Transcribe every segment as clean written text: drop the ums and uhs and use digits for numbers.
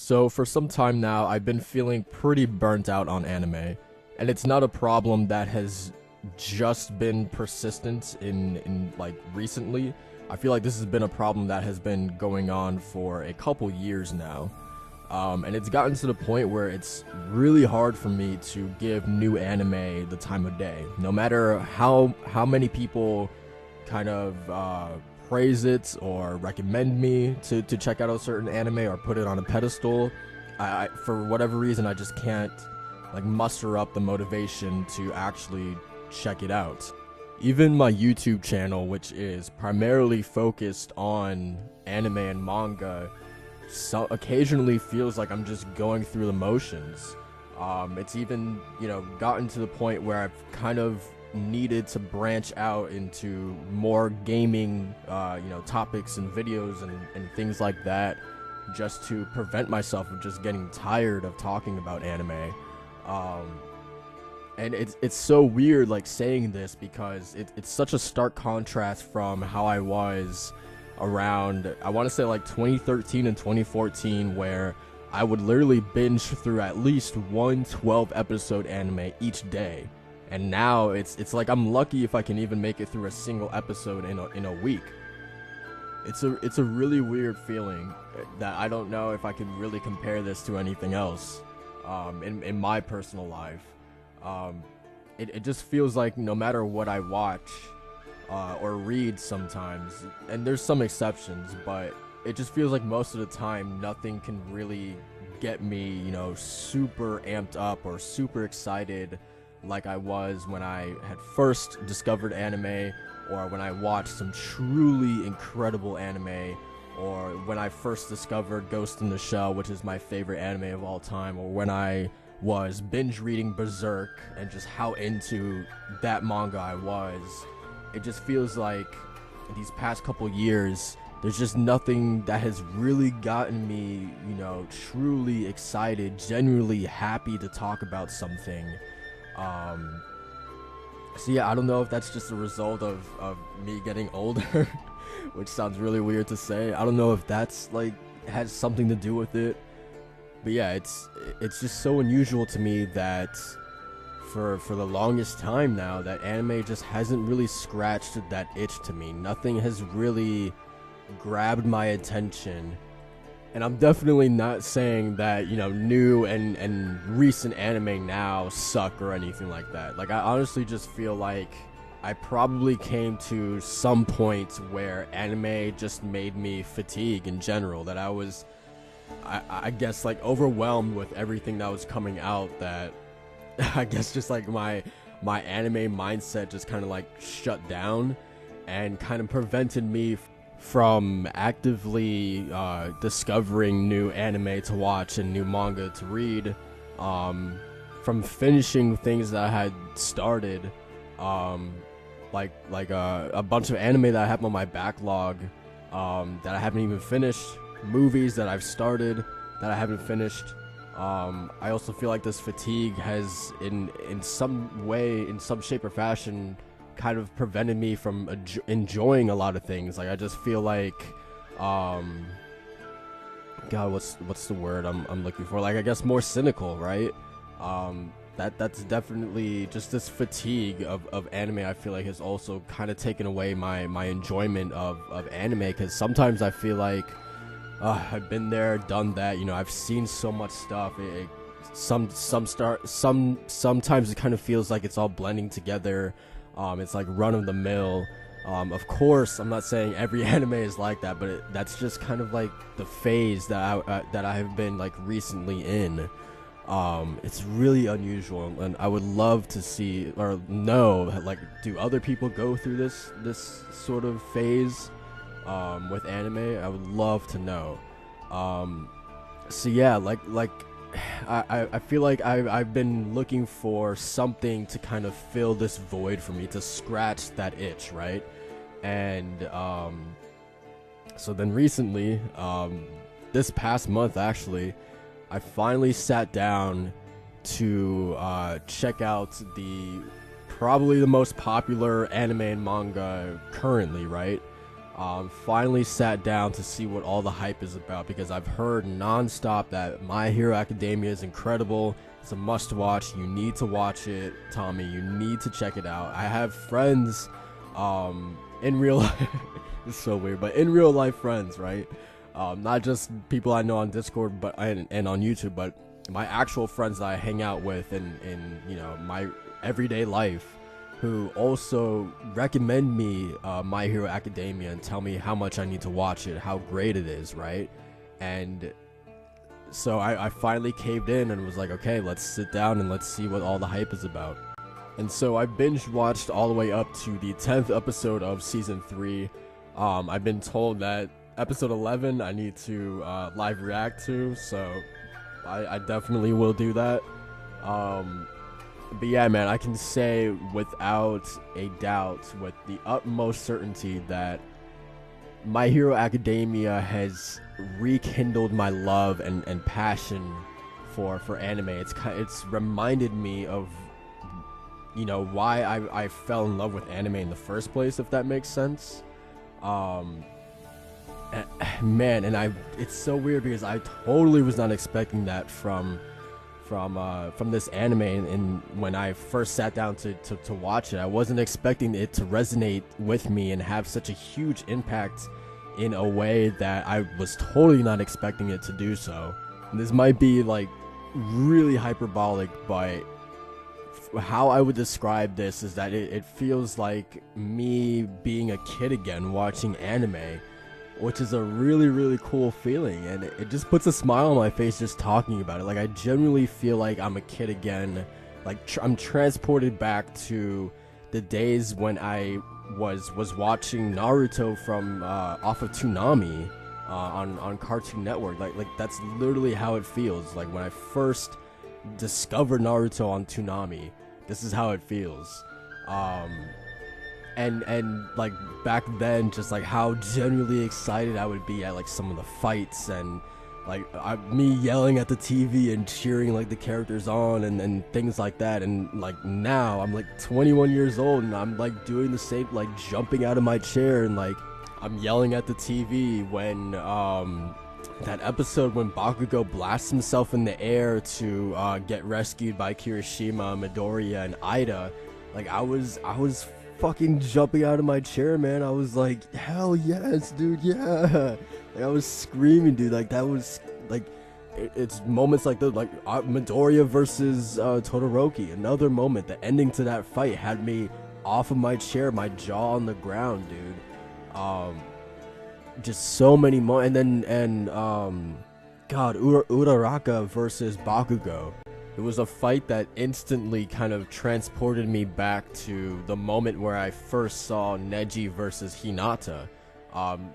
So for some time now, I've been feeling pretty burnt out on anime, and it's not a problem that has just been persistent in like recently. I feel like this has been a problem that has been going on for a couple years now. And it's gotten to the point where it's really hard for me to give new anime the time of day. No matter how many people kind of praise it or recommend me to check out a certain anime or put it on a pedestal, for whatever reason I just can't like muster up the motivation to actually check it out. Even my YouTube channel, which is primarily focused on anime and manga, so occasionally feels like I'm just going through the motions. It's even, gotten to the point where I've kind of needed to branch out into more gaming, topics and videos and things like that, just to prevent myself of just getting tired of talking about anime. And it's so weird, like, saying this because it's such a stark contrast from how I was around, I want to say, like 2013 and 2014, where I would literally binge through at least one 12-episode anime each day. And now it's like I'm lucky if I can even make it through a single episode in a week. It's a really weird feeling that I don't know if I can really compare this to anything else in my personal life. It just feels like no matter what I watch or read sometimes, and there's some exceptions, but it just feels like most of the time nothing can really get me, super amped up or super excited like I was when I had first discovered anime, or when I watched some truly incredible anime, or when I first discovered Ghost in the Shell, which is my favorite anime of all time, or when I was binge reading Berserk and just how into that manga I was. It just feels like these past couple years, there's just nothing that has really gotten me, truly excited, genuinely happy to talk about something. So yeah, I don't know if that's just a result of me getting older, which sounds really weird to say. I don't know if that's like has something to do with it. But yeah, it's just so unusual to me that for the longest time now that anime just hasn't really scratched that itch to me. Nothing has really grabbed my attention. And I'm definitely not saying that, new and recent anime now suck or anything like that. Like, I honestly just feel like I probably came to some point where anime just made me fatigue in general, that I guess, like, overwhelmed with everything that was coming out, that I guess just like my anime mindset just kind of like shut down and kind of prevented me from actively discovering new anime to watch and new manga to read, from finishing things that I had started, like a bunch of anime that I have on my backlog, that I haven't even finished, movies that I've started that I haven't finished. I also feel like this fatigue has in some way, in some shape or fashion, kind of prevented me from enjoying a lot of things. Like, I just feel like, God, what's the word I'm looking for? Like, I guess more cynical, right? That's definitely just this fatigue of anime. I feel like has also kind of taken away my enjoyment of anime, because sometimes I feel like I've been there, done that. I've seen so much stuff. Sometimes it kind of feels like it's all blending together. It's like run of the mill. Of course, I'm not saying every anime is like that, but that's just kind of like the phase that I have been like recently in. It's really unusual, and I would love to see or know, like, do other people go through this sort of phase with anime? I would love to know. So yeah, like I feel like I've been looking for something to kind of fill this void for me, to scratch that itch, right? And so then recently, this past month actually, I finally sat down to check out probably the most popular anime and manga currently, right? Finally sat down to see what all the hype is about, because I've heard nonstop that My Hero Academia is incredible. It's a must watch. You need to watch it, Tommy. You need to check it out. I have friends in real life. It's so weird, but in real life friends, right? Not just people I know on Discord but and on YouTube, but my actual friends that I hang out with in my everyday life, who also recommend me My Hero Academia and tell me how much I need to watch it, how great it is, right? And so I finally caved in and was like, okay, let's sit down and let's see what all the hype is about. And so I binge watched all the way up to the 10th episode of season 3. I've been told that episode 11 I need to live react to, so I definitely will do that. But yeah, man, I can say without a doubt, with the utmost certainty, that My Hero Academia has rekindled my love and passion for anime. It's reminded me of why I fell in love with anime in the first place, if that makes sense. Man, and it's so weird because I totally was not expecting that from this anime, and when I first sat down to watch it, I wasn't expecting it to resonate with me and have such a huge impact in a way that I was totally not expecting it to do so. And this might be like really hyperbolic, but how I would describe this is that it feels like me being a kid again watching anime, which is a really, really cool feeling, and it just puts a smile on my face just talking about it. Like, I genuinely feel like I'm a kid again. Like, I'm transported back to the days when I was watching Naruto from off of Toonami on Cartoon Network. Like that's literally how it feels. Like, when I first discovered Naruto on Toonami, this is how it feels. And like back then, just like how genuinely excited I would be at like some of the fights, and like me yelling at the TV and cheering like the characters on and things like that. And like now I'm like 21 years old and I'm like doing the same, like jumping out of my chair and like I'm yelling at the TV when that episode when Bakugo blasts himself in the air to get rescued by Kirishima, Midoriya, and Ida. Like I was fucking jumping out of my chair, man. I was like, hell yes, dude, yeah. Like, I was screaming, dude. Like, that was like it's moments like that, like Midoriya versus Todoroki. Another moment, the ending to that fight had me off of my chair, my jaw on the ground, dude. Just so many moments. And God, Uraraka versus Bakugo. It was a fight that instantly kind of transported me back to the moment where I first saw Neji versus Hinata.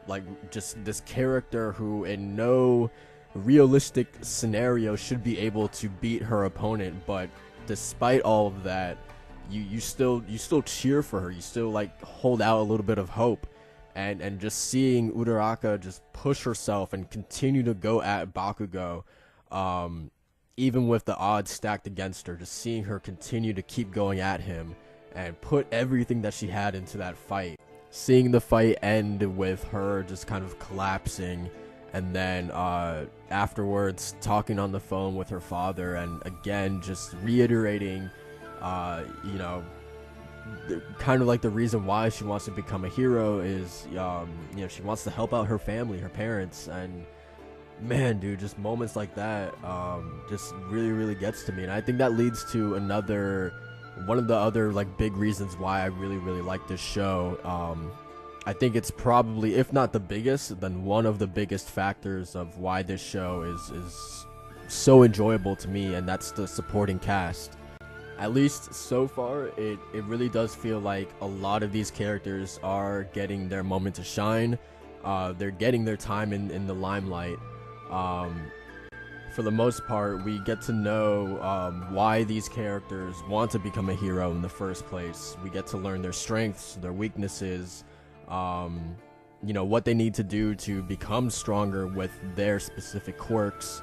Like, just this character who in no realistic scenario should be able to beat her opponent, but despite all of that, you still cheer for her. You still like hold out a little bit of hope. And just seeing Uraraka just push herself and continue to go at Bakugo, even with the odds stacked against her, just seeing her continue to keep going at him and put everything that she had into that fight. Seeing the fight end with her just kind of collapsing, and then afterwards talking on the phone with her father, and again just reiterating, kind of like the reason why she wants to become a hero is, she wants to help out her family, her parents. And man, dude, just moments like that just really, really gets to me. And I think that leads to one of the other like big reasons why I really, really like this show. I think it's probably, if not the biggest, then one of the biggest factors of why this show is so enjoyable to me, and that's the supporting cast. At least so far, it really does feel like a lot of these characters are getting their moment to shine. They're getting their time in the limelight. For the most part, we get to know why these characters want to become a hero in the first place. We get to learn their strengths, their weaknesses, what they need to do to become stronger with their specific quirks.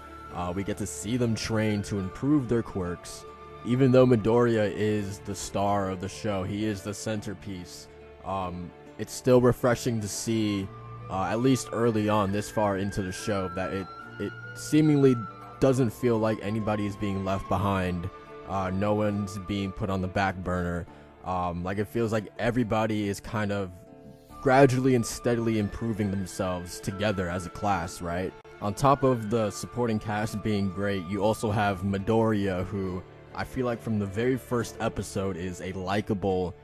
We get to see them train to improve their quirks. Even though Midoriya is the star of the show, he is the centerpiece. it's still refreshing to see, at least early on, this far into the show, that it seemingly doesn't feel like anybody is being left behind. No one's being put on the back burner. Like, it feels like everybody is kind of gradually and steadily improving themselves together as a class, right? On top of the supporting cast being great, you also have Midoriya, who I feel like from the very first episode is a likable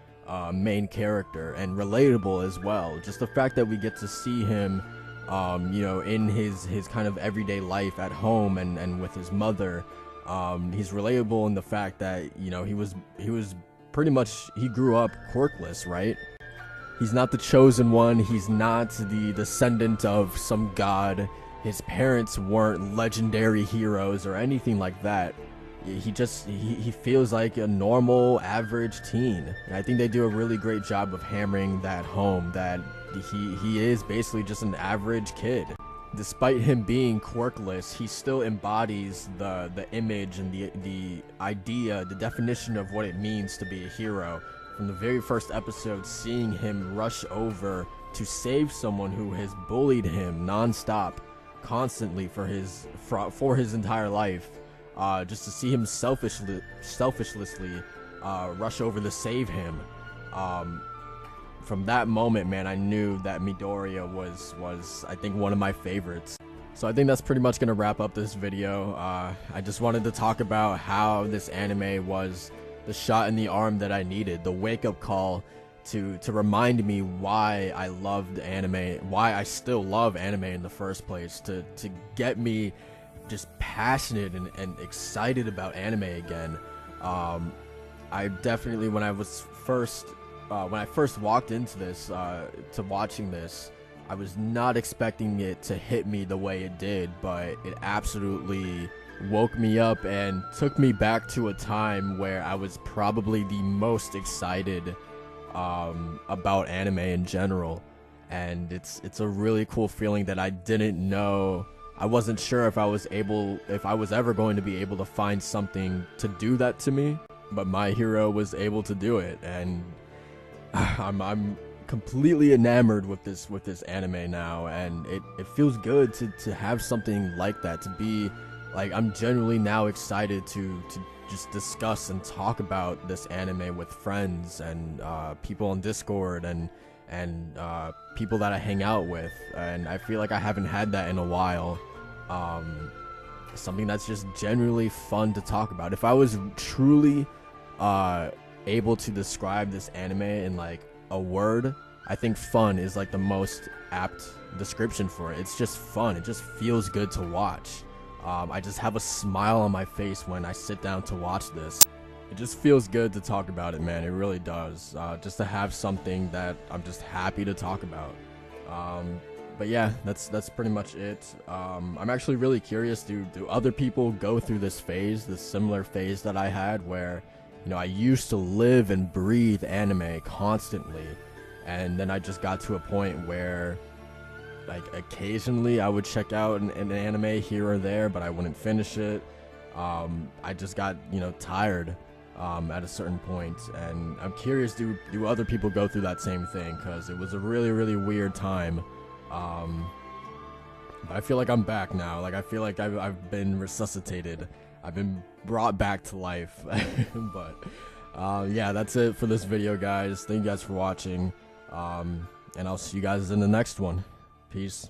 main character and relatable as well. Just the fact that we get to see him, you know, in his kind of everyday life at home and with his mother. He's relatable in the fact that, you know, he was pretty much, he grew up quirkless, right? He's not the chosen one. He's not the descendant of some god. His parents weren't legendary heroes or anything like that. He feels like a normal, average teen. And I think they do a really great job of hammering that home, that he is basically just an average kid. Despite him being quirkless, he still embodies the image and the idea, the definition of what it means to be a hero. From the very first episode, seeing him rush over to save someone who has bullied him nonstop, constantly for his entire life, just to see him selfishly rush over to save him. From that moment, man, I knew that Midoriya was I think one of my favorites. So I think that's pretty much gonna wrap up this video. I just wanted to talk about how this anime was the shot in the arm that I needed, the wake-up call to remind me why I loved anime, why I still love anime in the first place, to get me just passionate and excited about anime again. I definitely, when I first walked into this, to watching this, I was not expecting it to hit me the way it did, but it absolutely woke me up and took me back to a time where I was probably the most excited about anime in general. And it's a really cool feeling that I didn't know. I wasn't sure if I was ever going to be able to find something to do that to me, but My Hero was able to do it, and I'm completely enamored with this anime now, and it feels good to have something like that, to be like, I'm genuinely now excited to just discuss and talk about this anime with friends and people on Discord and people that I hang out with, and I feel like I haven't had that in a while. Something that's just genuinely fun to talk about. If I was truly able to describe this anime in like a word, I think fun is like the most apt description for it. It's just fun. It just feels good to watch. I just have a smile on my face when I sit down to watch this. It just feels good to talk about it, man. It really does. Just to have something that I'm just happy to talk about. But yeah, that's pretty much it. I'm actually really curious, do other people go through this phase, this similar phase that I had, where, you know, I used to live and breathe anime constantly, and then I just got to a point where, like, occasionally I would check out an anime here or there, but I wouldn't finish it. I just got, you know, tired at a certain point, and I'm curious, do other people go through that same thing? Because it was a really, really weird time. But I feel like I'm back now. Like, I feel like I've been resuscitated. I've been brought back to life. But yeah, that's it for this video, guys. Thank you guys for watching, and I'll see you guys in the next one. Peace.